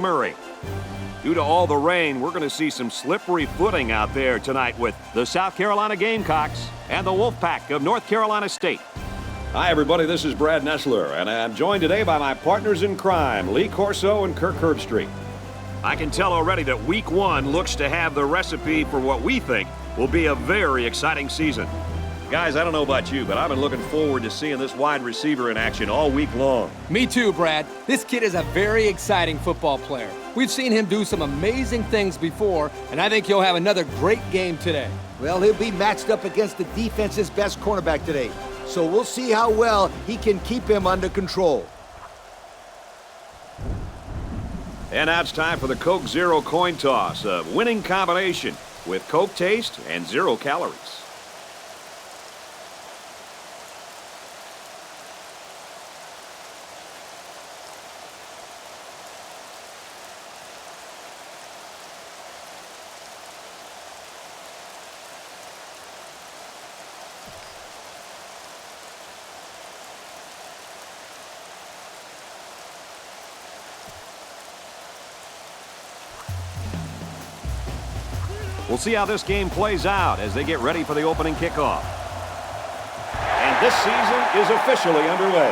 Murray. Due to all the rain, we're going to see some slippery footing out there tonight with the South Carolina Gamecocks and the Wolfpack of North Carolina State. Hi, everybody. This is Brad Nessler, and I'm joined today by my partners in crime, Lee Corso and Kirk Herbstreit. I can tell already that Week 1 looks to have the recipe for what we think will be a very exciting season. Guys, I don't know about you, but I've been looking forward to seeing this wide receiver in action all week long. Me too, Brad. This kid is a very exciting football player. We've seen him do some amazing things before, and I think he'll have another great game today. Well, he'll be matched up against the defense's best cornerback today, so we'll see how well he can keep him under control. And now it's time for the Coke Zero coin toss, a winning combination with Coke taste and 0 calories. We'll see how this game plays out as they get ready for the opening kickoff. And this season is officially underway.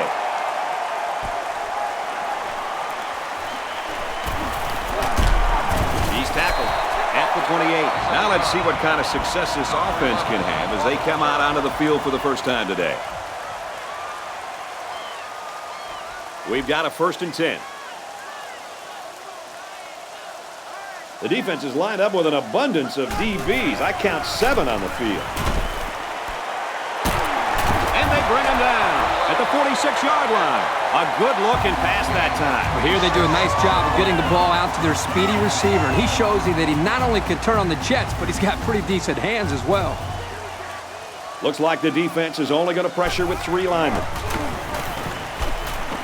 He's tackled at the 28. Now let's see what kind of success this offense can have as they come out onto the field for the first time today. We've got a 1st and 10. The defense is lined up with an abundance of DBs. I count 7 on the field. And they bring him down at the 46-yard line. A good-looking pass that time. Well, here they do a nice job of getting the ball out to their speedy receiver, and he shows you that he not only can turn on the jets, but he's got pretty decent hands as well. Looks like the defense is only going to pressure with 3 linemen.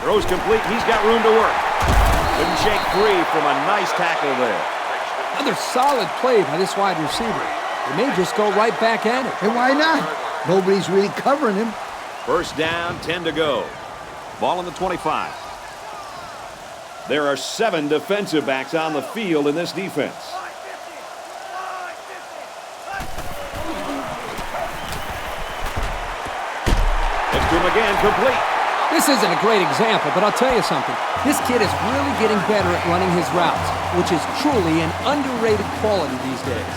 Throws complete. He's got room to work. Couldn't shake free from a nice tackle there. Another solid play by this wide receiver. They may just go right back at it. And why not? Nobody's really covering him. 1st down, 10 to go. Ball on the 25. There are 7 defensive backs on the field in this defense. Let's do him again, complete. This isn't a great example, but I'll tell you something. This kid is really getting better at running his routes, which is truly an underrated quality these days.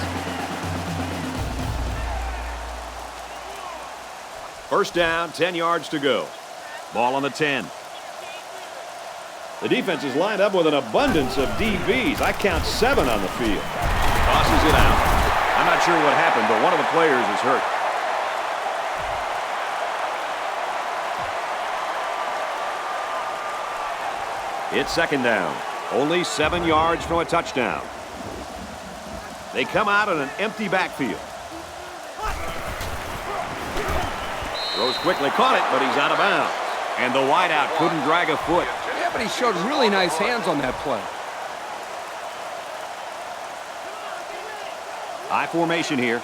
1st down, 10 yards to go. Ball on the 10. The defense is lined up with an abundance of DBs. I count 7 on the field. Tosses it out. I'm not sure what happened, but one of the players is hurt. It's 2nd down. Only 7 yards from a touchdown. They come out in an empty backfield. Throws quickly, caught it, but he's out of bounds. And the wideout couldn't drag a foot. Yeah, but he showed really nice hands on that play. High formation here.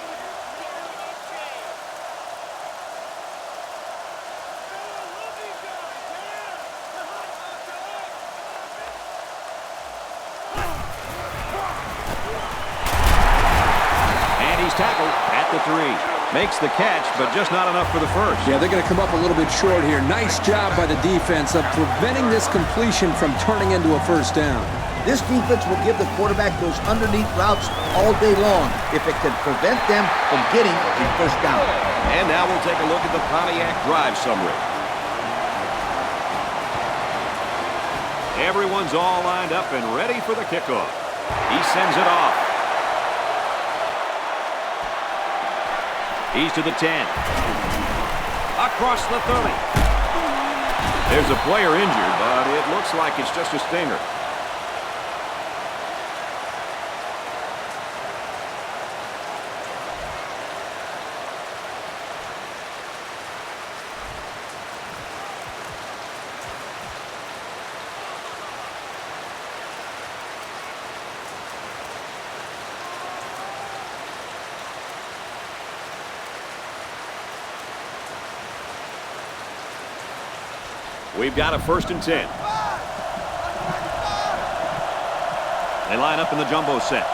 Tackled at the 3. Makes the catch, but just not enough for the 1st. Yeah, they're going to come up a little bit short here. Nice job by the defense of preventing this completion from turning into a 1st down. This defense will give the quarterback those underneath routes all day long if it can prevent them from getting a 1st down. And now we'll take a look at the Pontiac drive summary. Everyone's all lined up and ready for the kickoff. He sends it off. He's to the 10. Across the 30. There's a player injured, but it looks like it's just a stinger. We've got a 1st and 10. They line up in the jumbo set.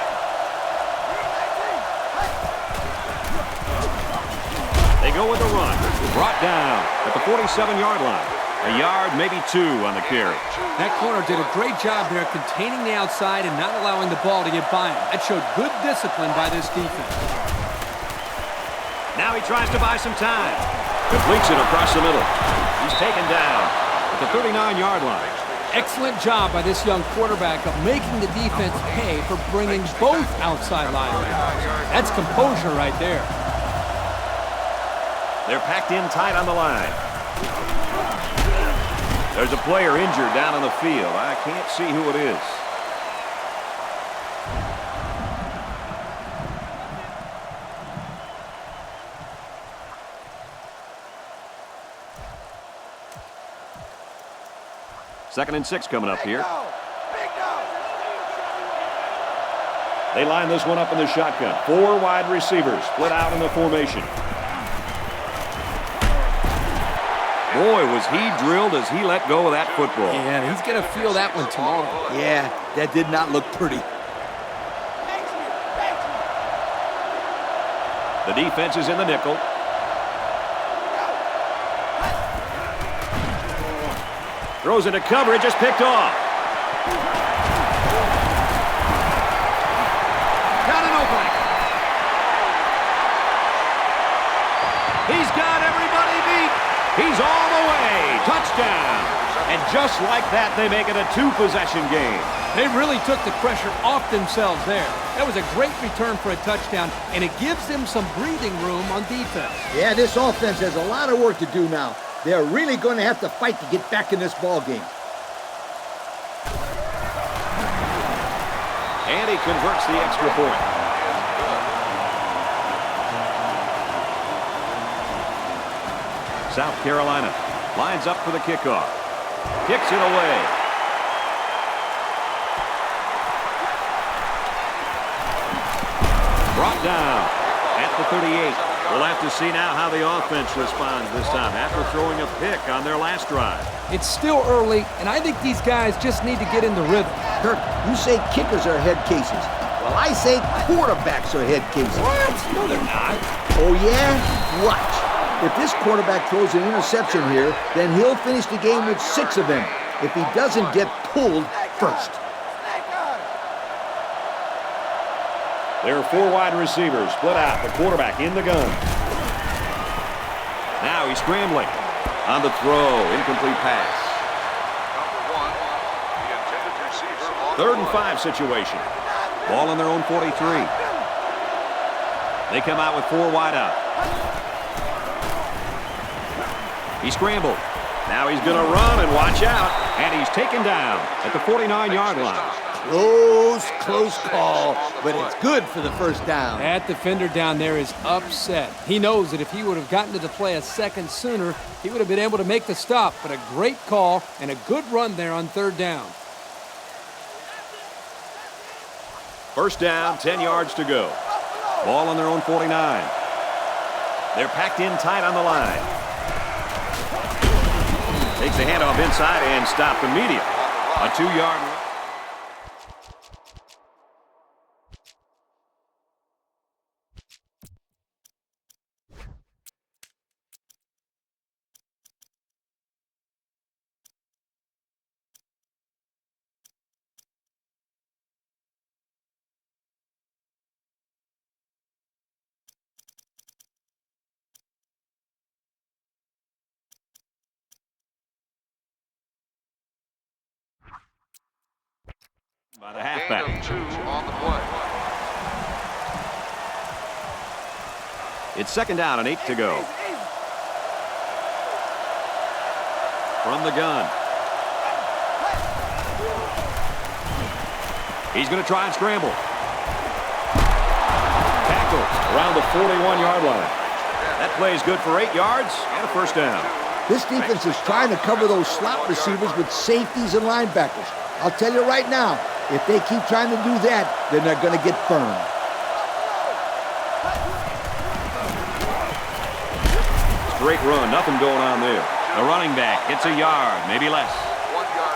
They go with the run. Brought down at the 47-yard line. A yard, maybe 2 on the carry. That corner did a great job there containing the outside and not allowing the ball to get by him. That showed good discipline by this defense. Now he tries to buy some time. Completes it across the middle. He's taken down at the 39-yard line. Excellent job by this young quarterback of making the defense pay for bringing both outside linebackers. That's composure right there. They're packed in tight on the line. There's a player injured down on the field. I can't see who it is. Second and 6 coming up here. They line this one up in the shotgun. 4 wide receivers split out in the formation. Boy, was he drilled as he let go of that football. And he's going to feel that one tomorrow. Yeah, that did not look pretty. The defense is in the nickel. Throws into coverage, just picked off. Got an opening. He's got everybody beat. He's all the way. Touchdown. And just like that, they make it a 2-possession game. They really took the pressure off themselves there. That was a great return for a touchdown, and it gives them some breathing room on defense. Yeah, this offense has a lot of work to do now. They're really going to have to fight to get back in this ball game. And he converts the extra point. South Carolina lines up for the kickoff. Kicks it away. Brought down at the 38. We'll have to see now how the offense responds this time after throwing a pick on their last drive. It's still early, and I think these guys just need to get in the rhythm. Kirk, you say kickers are head cases. Well, I say quarterbacks are head cases. What? No, they're not. Oh, yeah? Watch. If this quarterback throws an interception here, then he'll finish the game with 6 of them if he doesn't get pulled first. There are 4 wide receivers split out. The quarterback in the gun. Now he's scrambling. On the throw, incomplete pass. Third and 5 situation. Ball on their own 43. They come out with 4 wide out. He scrambled. Now he's going to run and watch out. And he's taken down at the 49-yard line. Close call, but it's good for the first down. That defender down there is upset. He knows that if he would have gotten to the play a second sooner, he would have been able to make the stop. But a great call and a good run there on 3rd down. First down, 10 yards to go. Ball on their own 49. They're packed in tight on the line. Takes the handoff inside and stopped immediately. A 2-yard run. By the halfback. On the play. It's 2nd down and 8 to go. From the gun. He's going to try and scramble. Tackle around the 41-yard line. That play is good for 8 yards and a first down. This defense is trying to cover those slot receivers with safeties and linebackers. I'll tell you right now, if they keep trying to do that, then they're going to get burned. Great run, nothing going on there. The running back gets a yard, maybe less.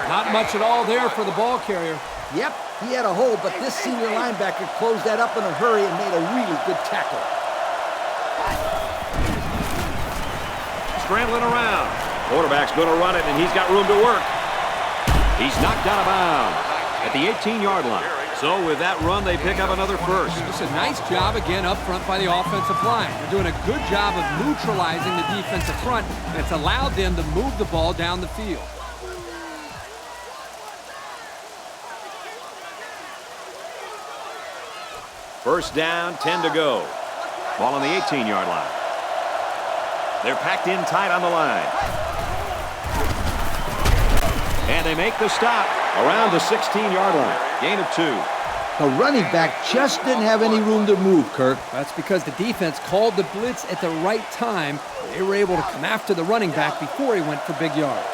Not much at all there for the ball carrier. Yep, He had a hole, but this senior linebacker closed that up in a hurry and made a really good tackle. Scrambling around. Quarterback's going to run it, and he's got room to work. He's knocked out of bounds at the 18-yard line. So with that run, they pick up another first. It's a nice job again up front by the offensive line. They're doing a good job of neutralizing the defensive front, and it's allowed them to move the ball down the field. First down, 10 to go. Ball on the 18-yard line. They're packed in tight on the line. And they make the stop Around the 16-yard line. Gain of 2. The running back just didn't have any room to move, Kirk. That's because the defense called the blitz at the right time. They were able to come after the running back before he went for big yards.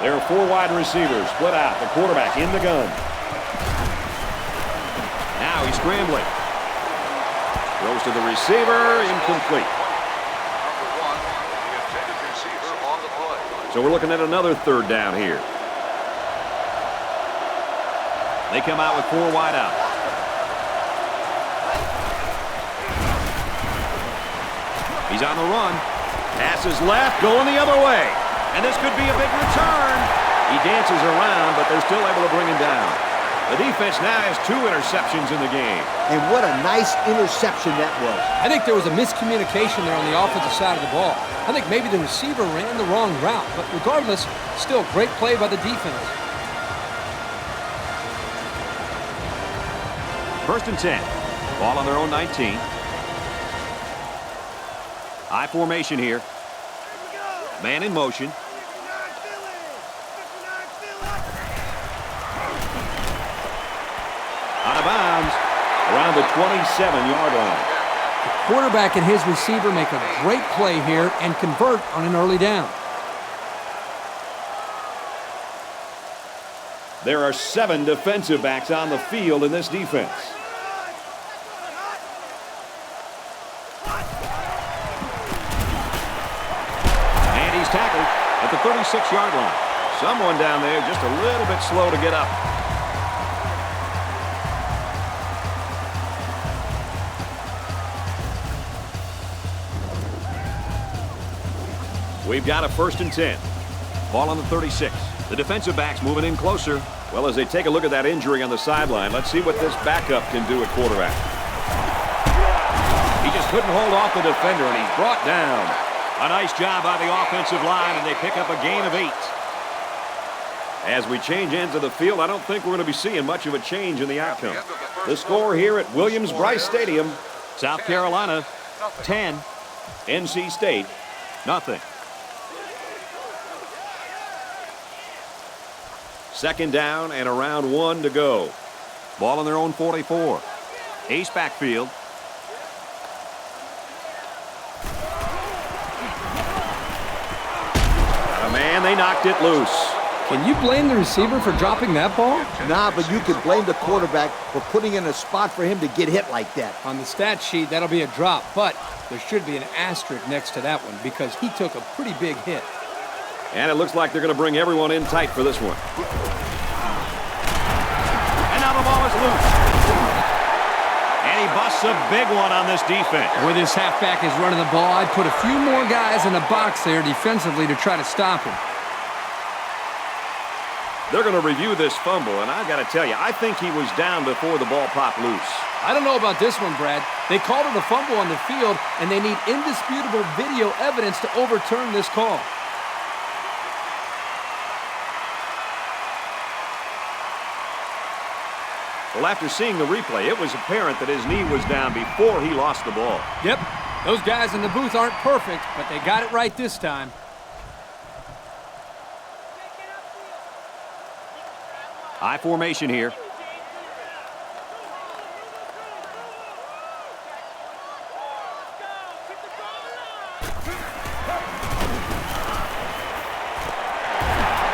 There are 4 wide receivers split out. The quarterback in the gun. Now he's scrambling. Throws to the receiver, incomplete. So we're looking at another third down here. They come out with 4 wide out. He's on the run. Passes left, going the other way. And this could be a big return. He dances around, but they're still able to bring him down. The defense now has 2 interceptions in the game. And what a nice interception that was. I think there was a miscommunication there on the offensive side of the ball. I think maybe the receiver ran the wrong route, but regardless, still great play by the defense. First and 10. Ball on their own 19. High formation here. Man in motion. Out of bounds. Around the 27-yard line. The quarterback and his receiver make a great play here and convert on an early down. There are 7 defensive backs on the field in this defense. And he's tackled at the 36-yard line. Someone down there just a little bit slow to get up. We've got a first and 10. Ball on the 36. The defensive back's moving in closer. Well, as they take a look at that injury on the sideline, let's see what this backup can do at quarterback. He just couldn't hold off the defender, and he's brought down. A nice job by the offensive line, and they pick up a gain of 8. As we change ends of the field, I don't think we're going to be seeing much of a change in the outcome. The score here at Williams-Brice Stadium, South Carolina, 10. NC State, Nothing. second down and around 1 to go. Ball on their own 44. Ace backfield. Oh, man, they knocked it loose. Can you blame the receiver for dropping that ball? Nah, but you could blame the quarterback for putting in a spot for him to get hit like that. On the stat sheet, that'll be a drop, but there should be an asterisk next to that one because he took a pretty big hit. And it looks like they're going to bring everyone in tight for this one. And now the ball is loose. And he busts a big one on this defense. Where this halfback is running the ball, I'd put a few more guys in the box there defensively to try to stop him. They're going to review this fumble, and I've got to tell you, I think he was down before the ball popped loose. I don't know about this one, Brad. They called it a fumble on the field, and they need indisputable video evidence to overturn this call. Well, after seeing the replay, it was apparent that his knee was down before he lost the ball. Yep, those guys in the booth aren't perfect, but they got it right this time. High formation here.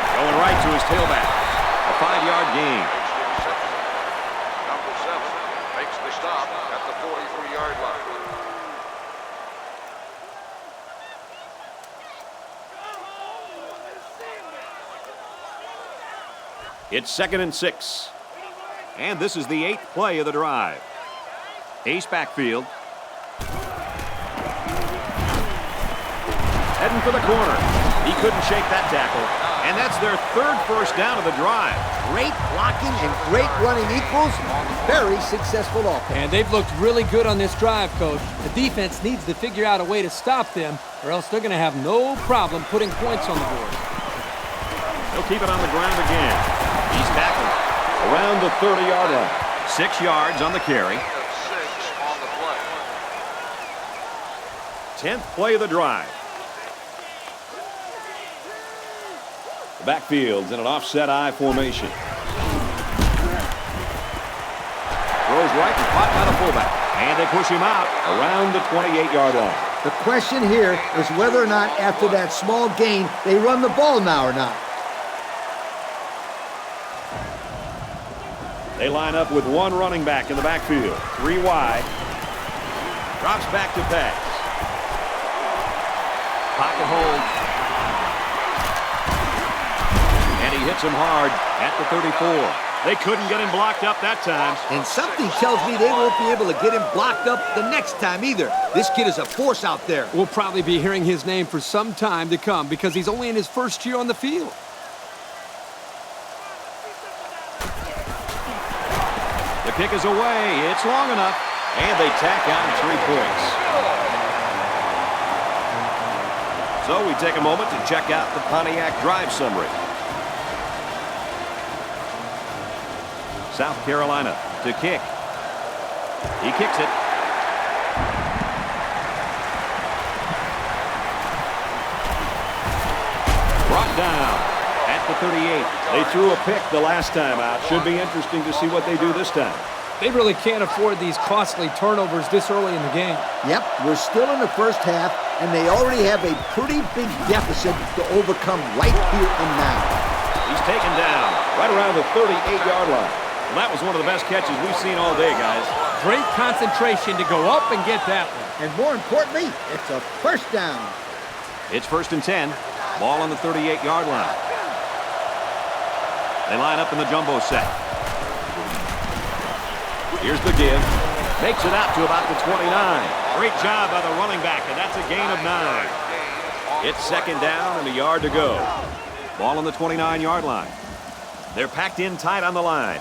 Going right to his tailback. A 5-yard gain. Number 7 makes the stop at the 43-yard line. It's 2nd and 6. And this is the 8th play of the drive. Ace backfield. Heading for the corner. He couldn't shake that tackle. And that's their 3rd first down of the drive. Great blocking and great running equals very successful offense. And they've looked really good on this drive, Coach. The defense needs to figure out a way to stop them, or else they're going to have no problem putting points on the board. He'll keep it on the ground again. He's tackled around the 30-yard line. 6 yards on the carry. 6 on the play. 10th play of the drive. The backfield's in an offset I formation. Throws right and caught by the fullback. And they push him out. Around the 28-yard line. The question here is whether or not after that small gain they run the ball now or not. They line up with 1 running back in the backfield. 3 wide. Drops back to pass. Pocket hold. And he hits him hard at the 34. They couldn't get him blocked up that time. And something tells me they won't be able to get him blocked up the next time either. This kid is a force out there. We'll probably be hearing his name for some time to come because he's only in his 1st year on the field. The kick is away. It's long enough. And they tack on 3 points. So we take a moment to check out the Pontiac drive summary. South Carolina to kick. He kicks it. Brought down at the 38. They threw a pick the last time out. Should be interesting to see what they do this time. They really can't afford these costly turnovers this early in the game. Yep, we're still in the first half, and they already have a pretty big deficit to overcome right here and now. He's taken down right around the 38-yard line. Well, that was one of the best catches we've seen all day, guys. Great concentration to go up and get that one. And more importantly, it's a first down. It's 1st and 10. Ball on the 38-yard line. They line up in the jumbo set. Here's the give. Makes it out to about the 29. Great job by the running back, and that's a gain of 9. It's 2nd down and a yard to go. Ball on the 29-yard line. They're packed in tight on the line.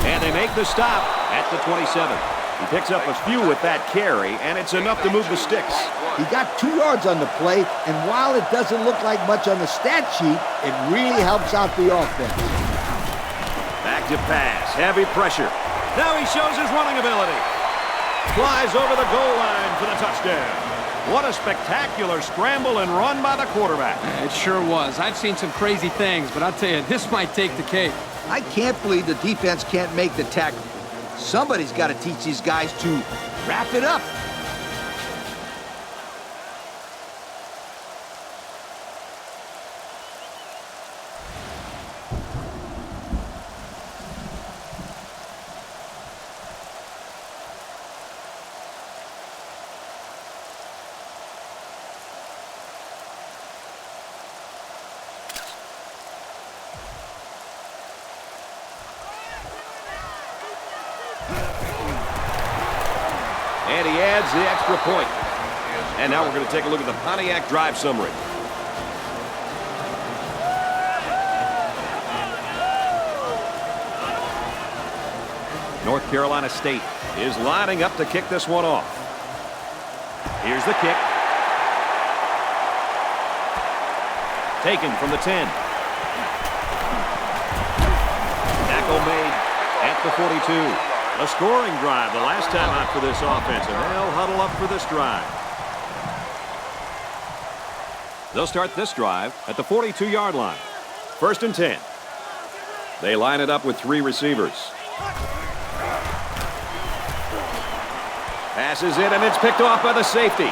And they make the stop at the 27. He picks up a few with that carry, and it's enough to move the sticks. He got 2 yards on the play, and while it doesn't look like much on the stat sheet, it really helps out the offense. Back to pass. Heavy pressure. Now he shows his running ability. Flies over the goal line for the touchdown. What a spectacular scramble and run by the quarterback. It sure was. I've seen some crazy things, but I'll tell you, this might take the cake. I can't believe the defense can't make the tackle. Somebody's got to teach these guys to wrap it up. And he adds the extra point. And now we're going to take a look at the Pontiac drive summary. North Carolina State Is lining up to kick this one off. Here's the kick. Taken from the 10. Tackle made at the 42. A scoring drive the last time out for this offense, and they'll huddle up for this drive. They'll start this drive at the 42-yard line. 1st and 10. They line it up with 3 receivers. Passes it, and it's picked off by the safety.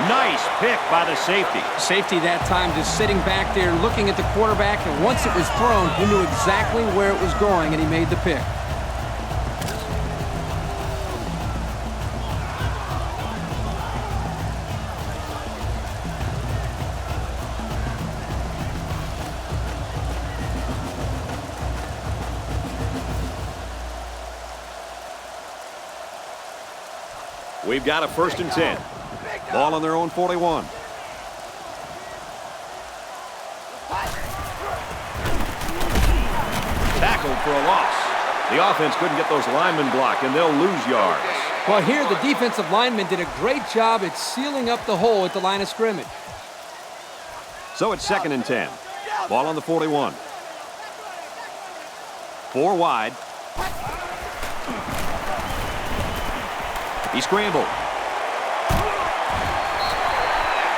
Nice pick by the safety. Safety that time just sitting back there looking at the quarterback, and once it was thrown, he knew exactly where it was going, and he made the pick. We've got a 1st and 10. Ball on their own 41. Tackled for a loss. The offense couldn't get those linemen blocked, and they'll lose yards. Well, here the defensive lineman did a great job at sealing up the hole at the line of scrimmage. So it's 2nd and 10. Ball on the 41. 4 wide. He scrambled.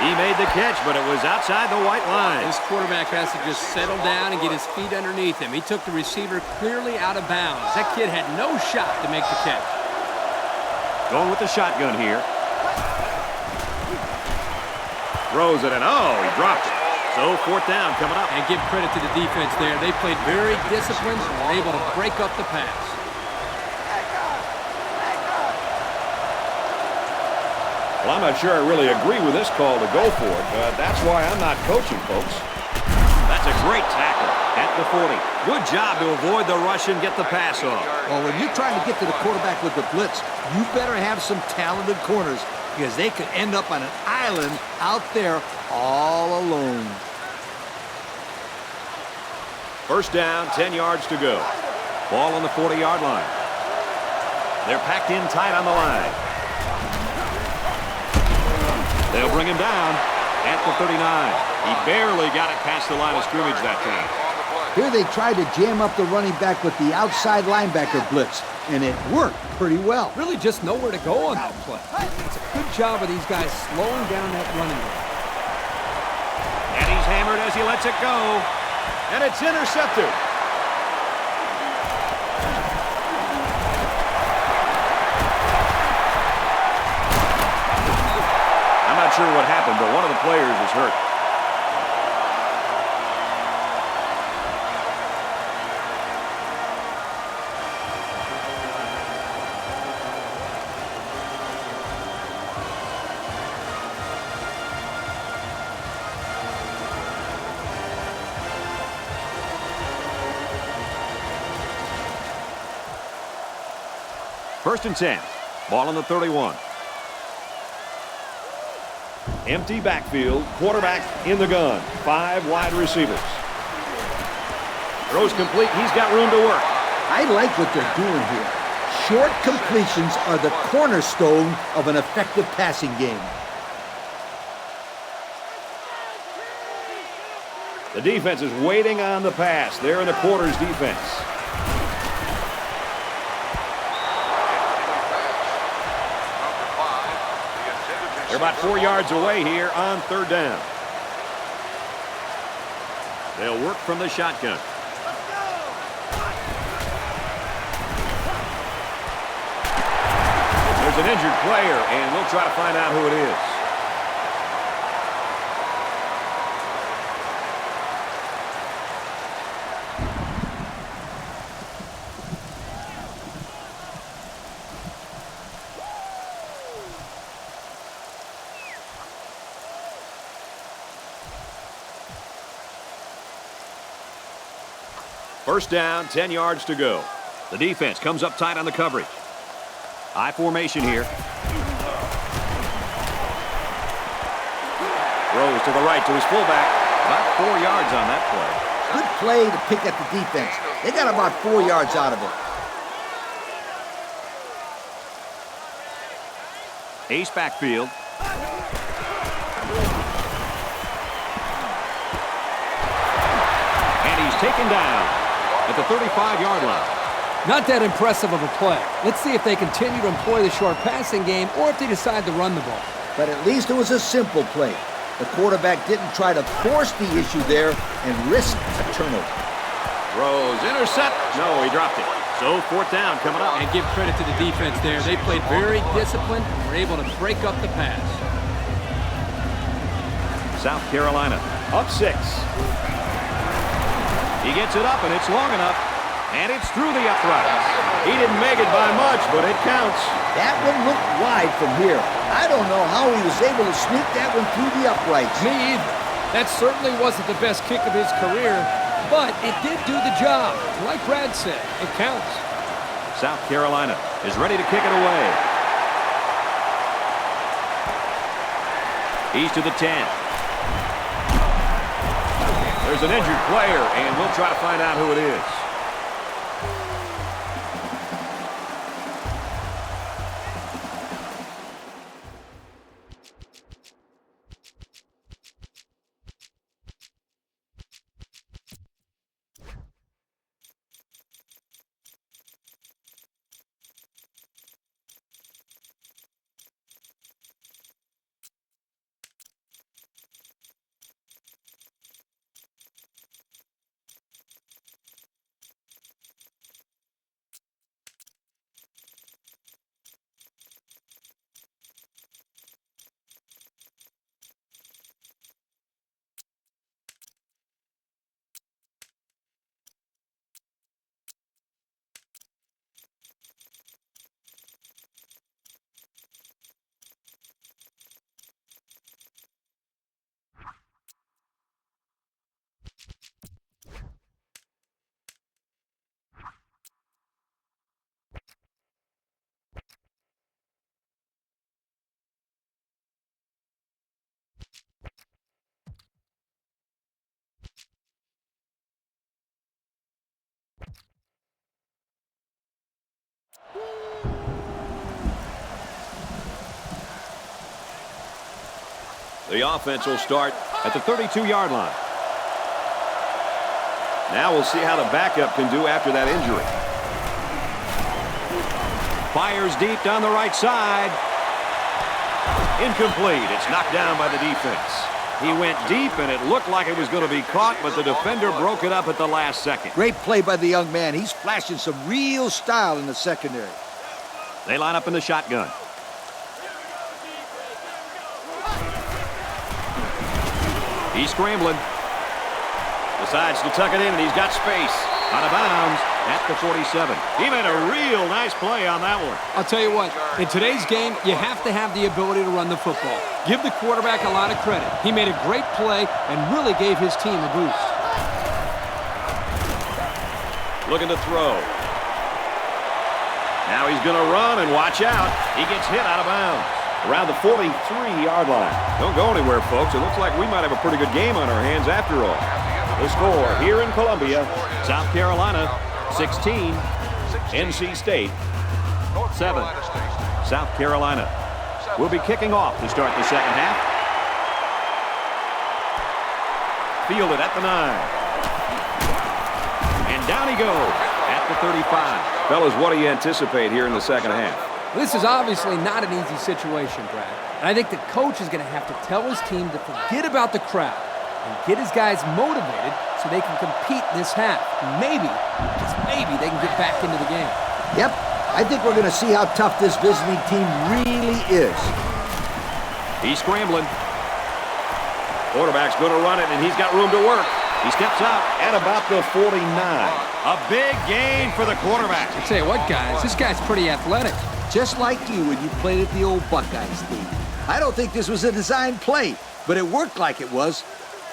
He made the catch, but it was outside the white line. This quarterback has to just settle down and get his feet underneath him. He took the receiver clearly out of bounds. That kid had no shot to make the catch. Going with the shotgun here. Throws it, and oh, he dropped it. So 4th down coming up. And give credit to the defense there. They played very disciplined and were able to break up the pass. Well, I'm not sure I really agree with this call to go for it, but that's why I'm not coaching, folks. That's a great tackle at the 40. Good job to avoid the rush and get the pass off. Well, when you're trying to get to the quarterback with the blitz, you better have some talented corners because they could end up on an island out there all alone. 1st down, 10 yards to go. Ball on the 40-yard line. They're packed in tight on the line. They'll bring him down at the 39. He barely got it past the line of scrimmage that time. Here they tried to jam up the running back with the outside linebacker blitz, and it worked pretty well. Really just nowhere to go on that play. It's a good job of these guys slowing down that running game. And he's hammered as he lets it go. And it's intercepted. I'm not sure what happened, but one of the players is hurt. First and 10. Ball on the 31. Empty backfield. Quarterback in the gun. 5 wide receivers. Throws complete. He's got room to work. I like what they're doing here. Short completions are the cornerstone of an effective passing game. The defense is waiting on the pass. They're in the quarters defense. They're about 4 yards away here on 3rd down. They'll work from the shotgun. There's an injured player, and we'll try to find out who it is. First down, 10 yards to go. The defense comes up tight on the coverage. I formation here. Throws to the right to his fullback. About 4 yards on that play. Good play to pick at the defense. They got about 4 yards out of it. Ace backfield. And he's taken down at the 35-yard line. Not that impressive of a play. Let's see if they continue to employ the short passing game or if they decide to run the ball. But at least it was a simple play. The quarterback didn't try to force the issue there and risk a turnover. Throws, intercept. No, he dropped it. So 4th down coming up. And give credit to the defense there. They played very disciplined and were able to break up the pass. South Carolina up 6. He gets it up, and it's long enough. And it's through the uprights. He didn't make it by much, but it counts. That one looked wide from here. I don't know how he was able to sneak that one through the uprights. Me either. That certainly wasn't the best kick of his career, but it did do the job. Like Brad said, it counts. South Carolina is ready to kick it away. He's to the 10. There's an injured player, and we'll try to find out who it is. The offense will start at the 32-yard line. Now we'll see how the backup can do after that injury. Fires deep down the right side. Incomplete. It's knocked down by the defense. He went deep, and it looked like it was going to be caught, but the defender broke it up at the last second. Great play by the young man. He's flashing some real style in the secondary. They line up in the shotgun. He's scrambling. Decides to tuck it in, and he's got space. Out of bounds at the 47. He made a real nice play on that one. I'll tell you what, in today's game, you have to have the ability to run the football. Give the quarterback a lot of credit. He made a great play and really gave his team a boost. Looking to throw. Now he's going to run, and watch out. He gets hit out of bounds. Around the 43-yard line. Don't go anywhere, folks. It looks like we might have a pretty good game on our hands after all. The score here in Columbia, South Carolina, 16, NC State, 7. South Carolina will be kicking off to start the second half. Fielded at the 9. And down he goes at the 35. Fellas, what do you anticipate here in the second half? This is obviously not an easy situation, Brad. And I think the coach is going to have to tell his team to forget about the crowd and get his guys motivated so they can compete this half. Maybe, just maybe, they can get back into the game. Yep, I think we're going to see how tough this visiting team really is. He's scrambling. Quarterback's going to run it, and he's got room to work. He steps out at about the 49. A big gain for the quarterback. I tell you what, guys, this guy's pretty athletic. Just like you when you played at the old Buckeyes team. I don't think this was a design play, but it worked like it was.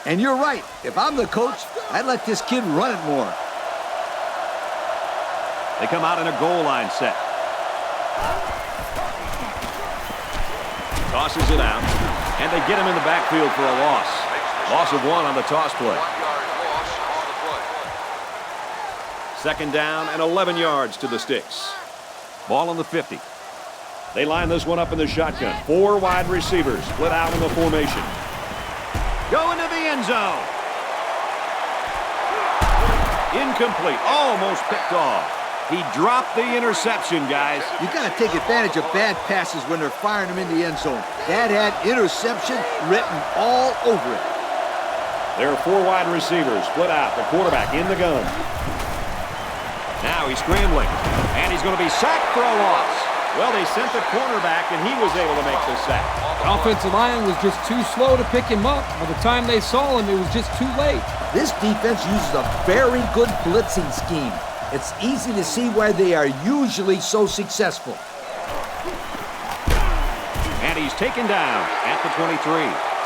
And you're right. If I'm the coach, I'd let this kid run it more. They come out in a goal line set. Tosses it out, and they get him in the backfield for a loss. Loss of 1 on the toss play. 1 yard loss on the play. Second down and 11 yards to the sticks. Ball on the 50. They line this one up in the shotgun. 4 wide receivers split out in the formation. Go into the end zone. Incomplete. Almost picked off. He dropped the interception, guys. You got to take advantage of bad passes when they're firing them in the end zone. That had interception written all over it. There are 4 wide receivers split out. The quarterback in the gun. Now he's scrambling, and he's going to be sacked for a loss. Well, they sent the cornerback, and he was able to make the sack. The offensive line was just too slow to pick him up. By the time they saw him, it was just too late. This defense uses a very good blitzing scheme. It's easy to see why they are usually so successful. And he's taken down at the 23.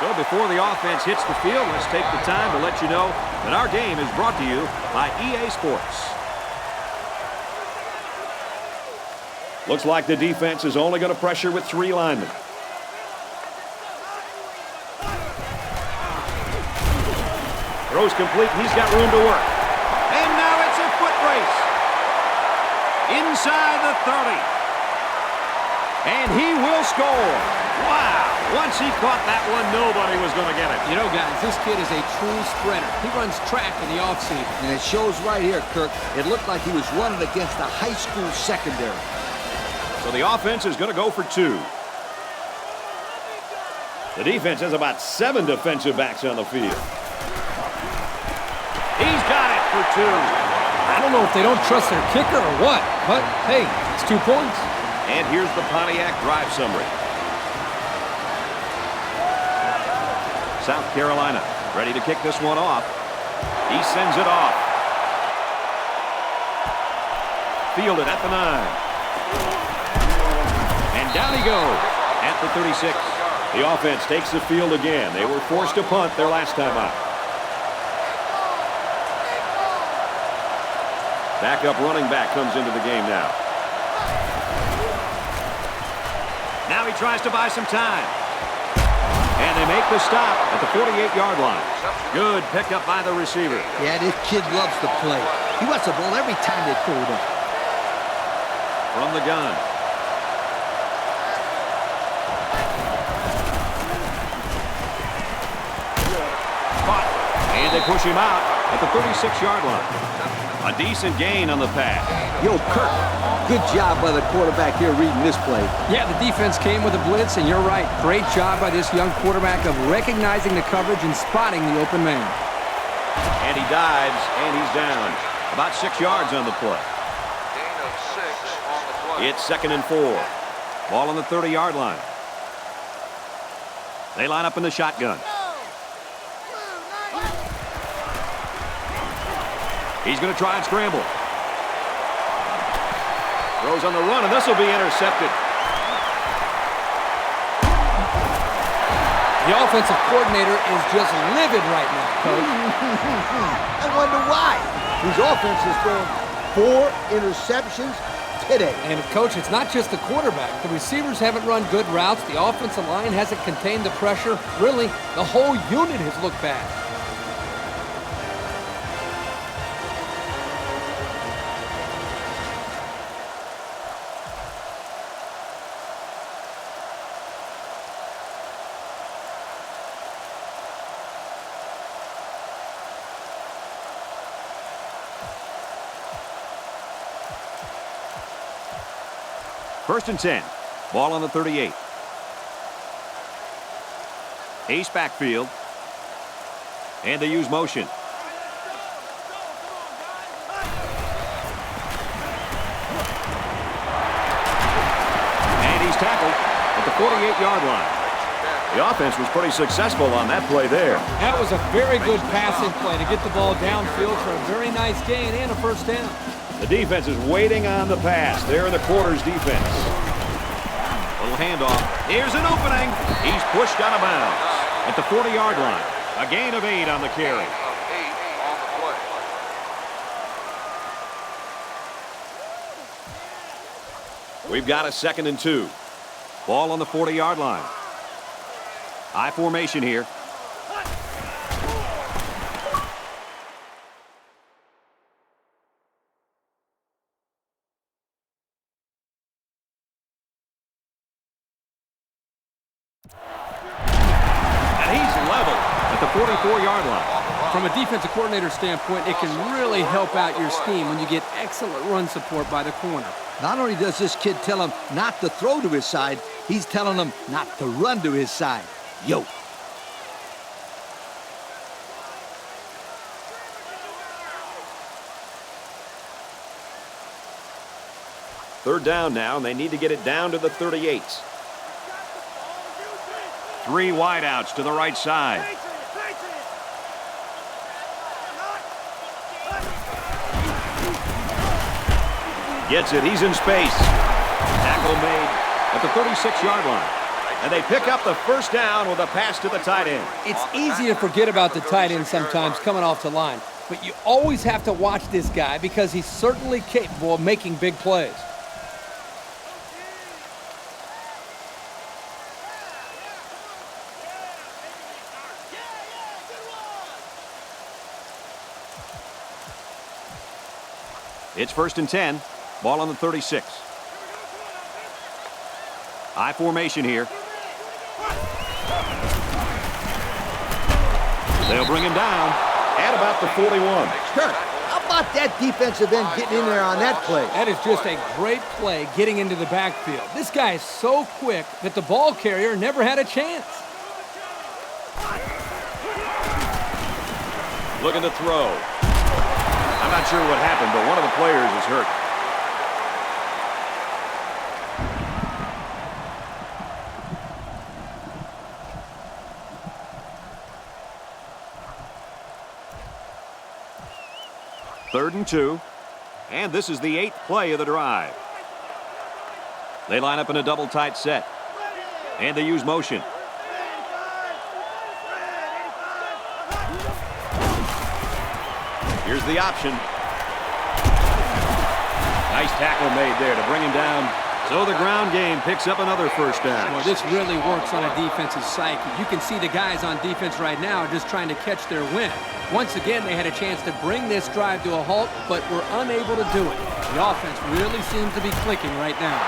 So before the offense hits the field, let's take the time to let you know that our game is brought to you by EA Sports. Looks like the defense is only going to pressure with 3 linemen. Throws complete, and he's got room to work. And now it's a foot race. Inside the 30. And he will score. Wow. Once he caught that one, nobody was going to get it. You know, guys, this kid is a true sprinter. He runs track in the offseason. And it shows right here, Kirk. It looked like he was running against a high school secondary. So the offense is going to go for 2. The defense has about 7 defensive backs on the field. He's got it for 2. I don't know if they don't trust their kicker or what, but hey, it's 2 points. And here's the Pontiac drive summary. South Carolina ready to kick this one off. He sends it off. Fielded at the 9. And down he goes at the 36. The offense takes the field again. They were forced to punt their last time out. Backup running back comes into the game now. Now he tries to buy some time. And they make the stop at the 48-yard line. Good pickup by the receiver. Yeah, this kid loves to play. He wants the ball every time they throw it up. From the gun. Caught. And they push him out at the 36-yard line. A decent gain on the pass. Yo, Kirk, good job by the quarterback here reading this play. Yeah, the defense came with a blitz, and you're right. Great job by this young quarterback of recognizing the coverage and spotting the open man. And he dives, and he's down. About 6 yards on the play. Gain of 6 on the play. It's 2nd and 4. Ball on the 30-yard line. They line up in the shotgun. He's going to try and scramble. Throws on the run, and this will be intercepted. The offensive coordinator is just livid right now, Coach. I wonder why. His offense has thrown 4 interceptions today. And, Coach, it's not just the quarterback. The receivers haven't run good routes. The offensive line hasn't contained the pressure. Really, the whole unit has looked bad. First and 10. Ball on the 38. Ace backfield. And they use motion. And he's tackled at the 48-yard line. The offense was pretty successful on that play there. That was a very good passing play to get the ball downfield for a very nice gain and a first down. The defense is waiting on the pass. They're in the quarters defense. Little handoff. Here's an opening. He's pushed out of bounds at the 40-yard line. A gain of 8 on the carry. Of 8 on the play. We've got a 2nd and 2. Ball on the 40-yard line. I formation here. And he's level at the 44-yard line. From a defensive coordinator standpoint, it can really help out your scheme when you get excellent run support by the corner. Not only does this kid tell him not to throw to his side, he's telling him not to run to his side. Yo. Third down now, and they need to get it down to the 38s. 3 wideouts to the right side. Gets it. He's in space. Tackle made at the 36-yard line. And they pick up the first down with a pass to the tight end. It's easy to forget about the tight end sometimes coming off the line, but you always have to watch this guy because he's certainly capable of making big plays. It's 1st and 10. Ball on the 36. High formation here. They'll bring him down at about the 41. Kirk, how about that defensive end getting in there on that play? That is just a great play getting into the backfield. This guy is so quick that the ball carrier never had a chance. Looking to throw. I'm not sure what happened, but one of the players is hurt. Third and 2. And this is the 8th play of the drive. They line up in a double tight set. And they use motion. Here's the option. Nice tackle made there to bring him down. So the ground game picks up another first down. Well, this really works on a defense's psyche. You can see the guys on defense right now just trying to catch their wind. Once again, they had a chance to bring this drive to a halt, but were unable to do it. The offense really seems to be clicking right now.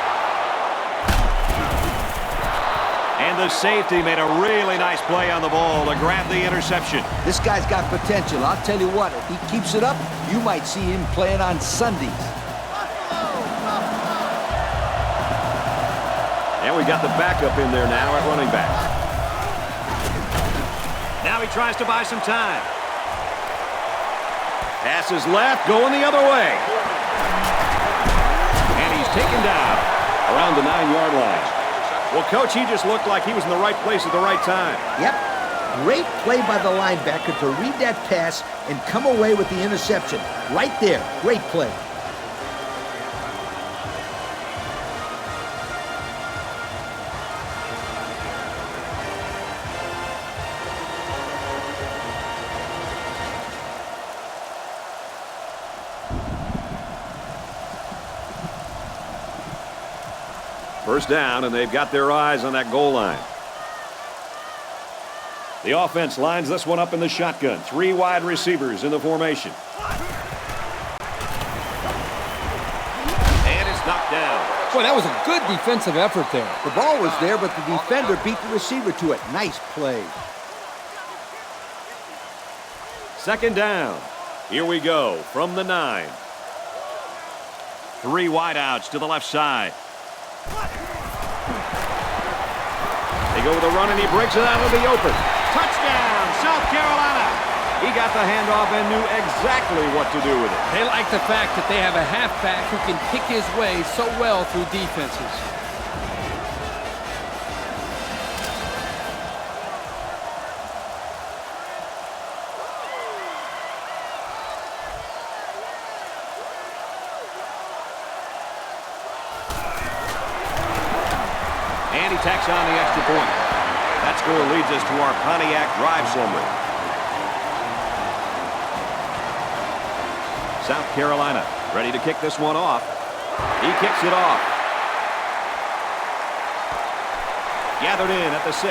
And the safety made a really nice play on the ball to grab the interception. This guy's got potential. I'll tell you what, if he keeps it up, you might see him playing on Sundays. And we got the backup in there now at running back. Now he tries to buy some time. Passes left, going the other way. And he's taken down around the 9-yard line. Well, Coach, he just looked like he was in the right place at the right time. Yep. Great play by the linebacker to read that pass and come away with the interception. Right there. Great play. First down, and they've got their eyes on that goal line. The offense lines this one up in the shotgun. 3 wide receivers in the formation. And it's knocked down. Boy, that was a good defensive effort there. The ball was there, but the defender beat the receiver to it. Nice play. Second down. Here we go from the 9. 3 wideouts to the left side. They go with a run, and he breaks it out. It'll be open. Touchdown, South Carolina. He got the handoff and knew exactly what to do with it. They like the fact that they have a halfback who can pick his way so well through defenses. And he tacks on the extra point. That score leads us to our Pontiac drive summary. South Carolina ready to kick this one off. He kicks it off. Gathered in at the 6.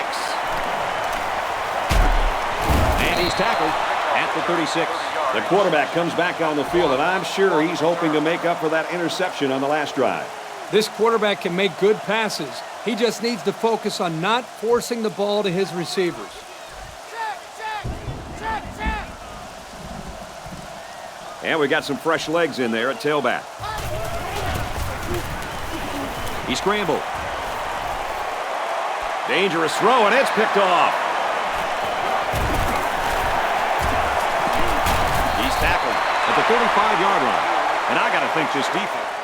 And he's tackled at the 36. The quarterback comes back on the field, and I'm sure he's hoping to make up for that interception on the last drive. This quarterback can make good passes. He just needs to focus on not forcing the ball to his receivers. And we got some fresh legs in there at tailback. He scrambled. Dangerous throw, and it's picked off. He's tackled at the 35-yard line. And I got to think this defense.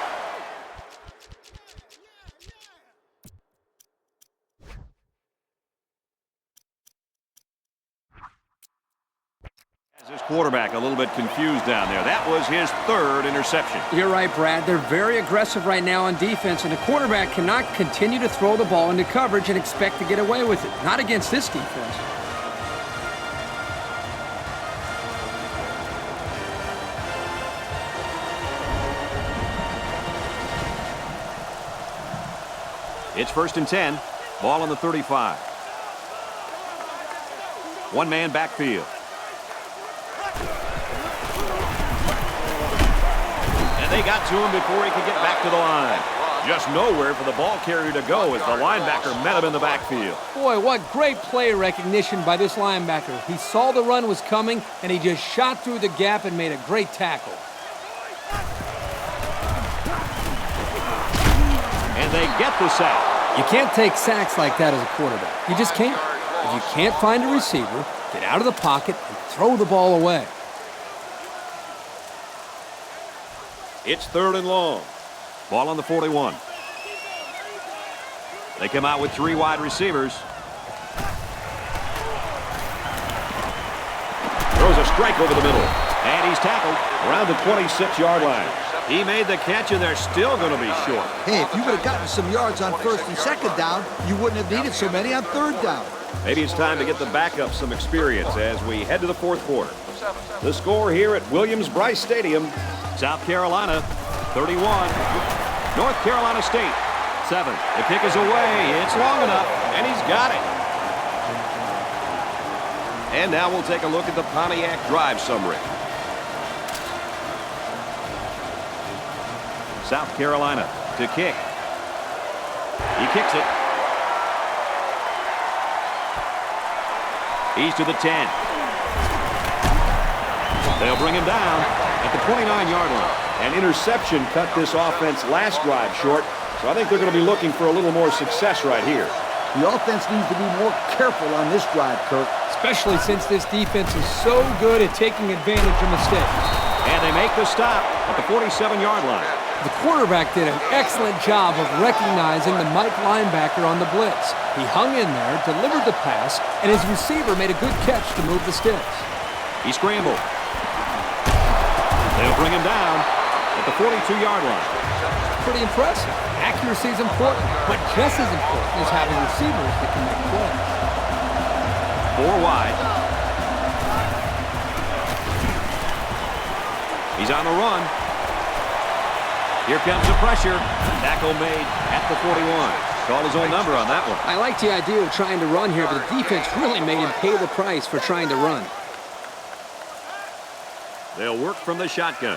His quarterback a little bit confused down there. That was his 3rd interception. You're right, Brad. They're very aggressive right now on defense, and the quarterback cannot continue to throw the ball into coverage and expect to get away with it. Not against this defense. It's 1st and 10. Ball on the 35. One-man backfield. They got to him before he could get back to the line. Just nowhere for the ball carrier to go as the linebacker met him in the backfield. Boy, what great play recognition by this linebacker. He saw the run was coming, and he just shot through the gap and made a great tackle. And they get the sack. You can't take sacks like that as a quarterback. You just can't. If you can't find a receiver, get out of the pocket and throw the ball away. It's 3rd and long. Ball on the 41. They come out with 3 wide receivers. Throws a strike over the middle. And he's tackled Around the 26-yard line. He made the catch, and they're still going to be short. Hey, if you would have gotten some yards on 1st and 2nd down, you wouldn't have needed so many on 3rd down. Maybe it's time to get the backup some experience as we head to the 4th quarter. The score here at Williams-Brice Stadium. South Carolina, 31. North Carolina State, 7. The kick is away. It's long enough, and he's got it. And now we'll take a look at the Pontiac drive summary. South Carolina to kick. He kicks it. He's to the 10. They'll bring him down at the 29-yard line. An interception cut this offense last drive short, so I think they're going to be looking for a little more success right here. The offense needs to be more careful on this drive, Kirk. Especially since this defense is so good at taking advantage of mistakes. And they make the stop at the 47-yard line. The quarterback did an excellent job of recognizing the Mike linebacker on the blitz. He hung in there, delivered the pass, and his receiver made a good catch to move the sticks. He scrambled. They'll bring him down at the 42-yard line. Pretty impressive. Accuracy is important, but just as important is having receivers that can make plays. 4 wide. He's on the run. Here comes the pressure. Tackle made at the 41. Called his own number on that one. I like the idea of trying to run here, but the defense really made him pay the price for trying to run. They'll work from the shotgun.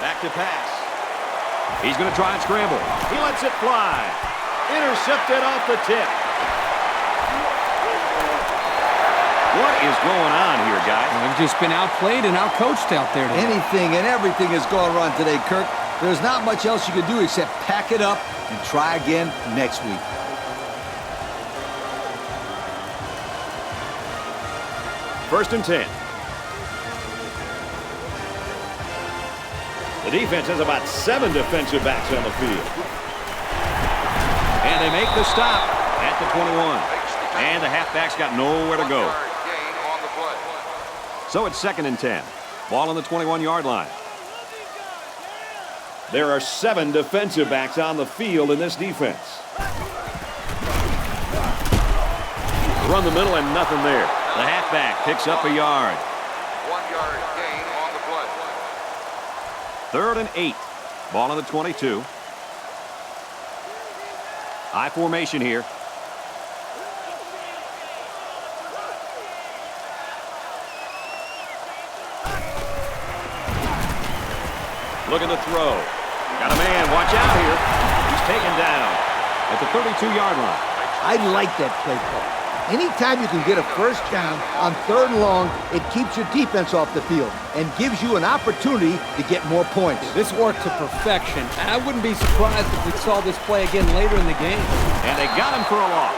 Back to pass. He's going to try and scramble. He lets it fly. Intercepted off the tip. What is going on here, guys? They've just been outplayed and outcoached out there today. Anything and everything has gone wrong today, Kirk. There's not much else you can do except pack it up and try again next week. First and 10. The defense has about 7 defensive backs on the field. And they make the stop at the 21. And the halfback's got nowhere to go. So it's 2nd and 10. Ball on the 21-yard line. There are 7 defensive backs on the field in this defense. Run the middle and nothing there. The halfback picks up a yard. 1-yard gain on the play. 3rd and 8. Ball on the 22. I formation here. Looking to throw. Got a man. Watch out here. He's taken down at the 32-yard line. I like that play call. Anytime you can get a first down on 3rd and long, it keeps your defense off the field and gives you an opportunity to get more points. This worked to perfection, and I wouldn't be surprised if we saw this play again later in the game. And they got him for a loss.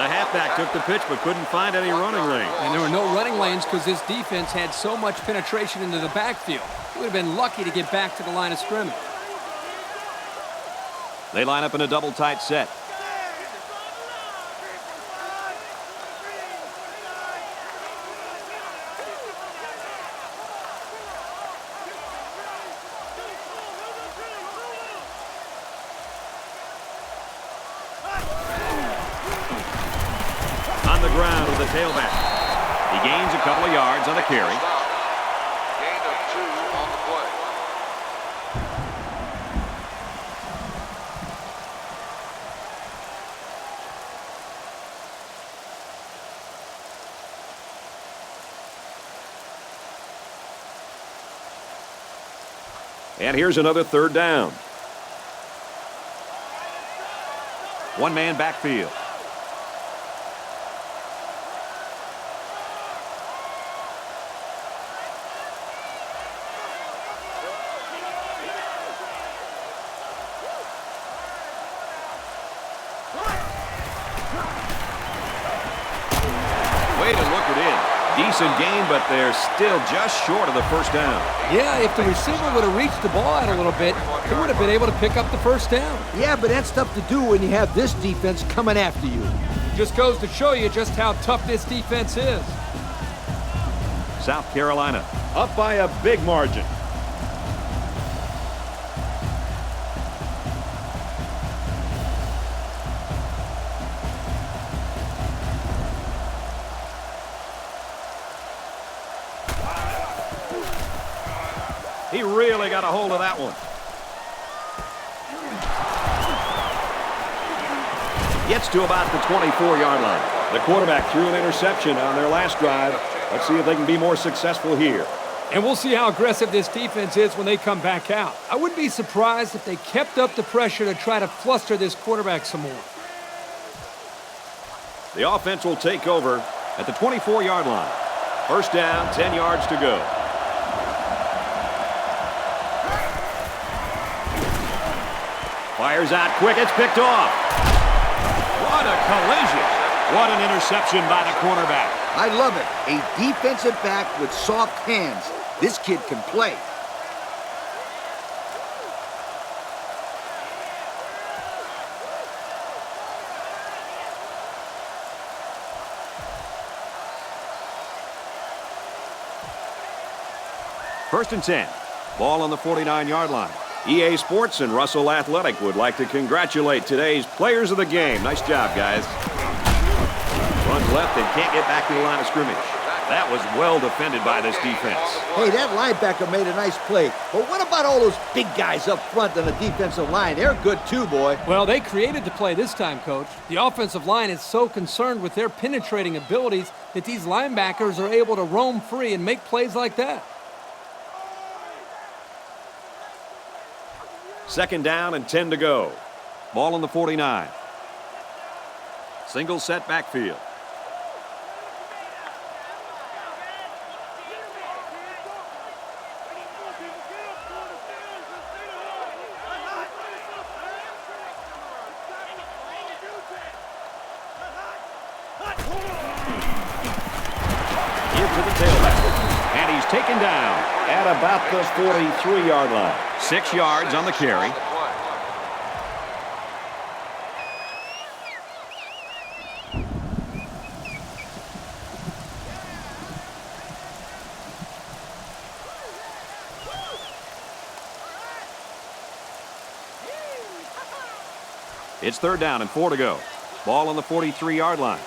The halfback took the pitch but couldn't find any running lane. And there were no running lanes because this defense had so much penetration into the backfield. He would have been lucky to get back to the line of scrimmage. They line up in a double tight set. On the ground with the tailback. He gains a couple of yards on the carry. Gain of 2 on the play. And here's another third down. One-man backfield. Way to look it in. Decent gain, but they're still just short of the first down. Yeah, if the receiver would have reached the ball out a little bit, he would have been able to pick up the first down. Yeah, but that's tough to do when you have this defense coming after you. Just goes to show you just how tough this defense is. South Carolina. Up by a big margin. He really got a hold of that one. Gets to about the 24-yard line. The quarterback threw an interception on their last drive. Let's see if they can be more successful here. And we'll see how aggressive this defense is when they come back out. I wouldn't be surprised if they kept up the pressure to try to fluster this quarterback some more. The offense will take over at the 24-yard line. First down, 10 yards to go. Fires out quick. It's picked off. What a collision. What an interception by the quarterback. I love it. A defensive back with soft hands. This kid can play. First and 10. Ball on the 49-yard line. EA Sports and Russell Athletic would like to congratulate today's players of the game. Nice job, guys. Runs left and can't get back to the line of scrimmage. That was well defended by this defense. Hey, that linebacker made a nice play. But what about all those big guys up front on the defensive line? They're good too, boy. Well, they created the play this time, Coach. The offensive line is so concerned with their penetrating abilities that these linebackers are able to roam free and make plays like that. Second down and 10 to go. Ball on the 49. Single set backfield. Give to the tailback. And he's taken down at about the 43-yard line. 6 yards on the carry. It's third down and 4 to go. Ball on the 43-yard line.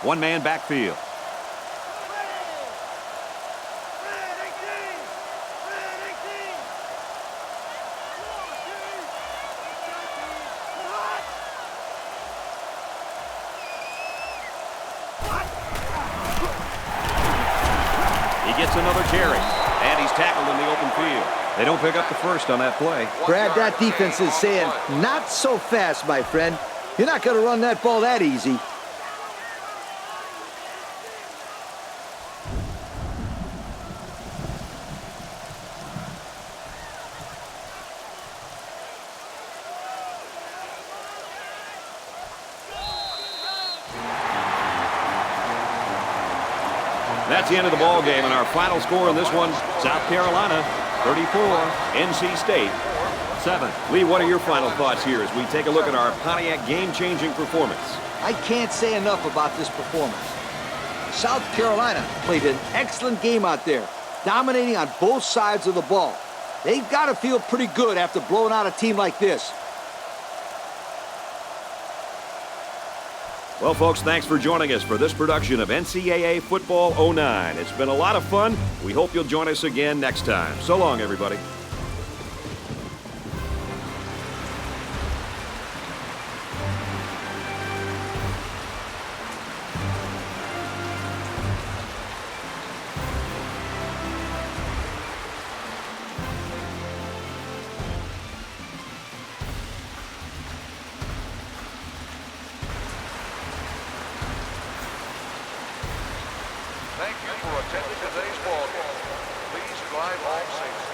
One-man backfield. Gets another carry, and he's tackled in the open field. They don't pick up the first on that play. Brad, that defense is saying, not so fast, my friend. You're not going to run that ball that easy. That's the end of the ball game, and our final score in this one, South Carolina 34, NC State 7. Lee, what are your final thoughts here as we take a look at our Pontiac game-changing performance? I can't say enough about this performance. South Carolina played an excellent game out there, dominating on both sides of the ball. They've got to feel pretty good after blowing out a team like this. Well, folks, thanks for joining us for this production of NCAA Football 09. It's been a lot of fun. We hope you'll join us again next time. So long, everybody. Thank you for attending today's ball game. Please drive home safe.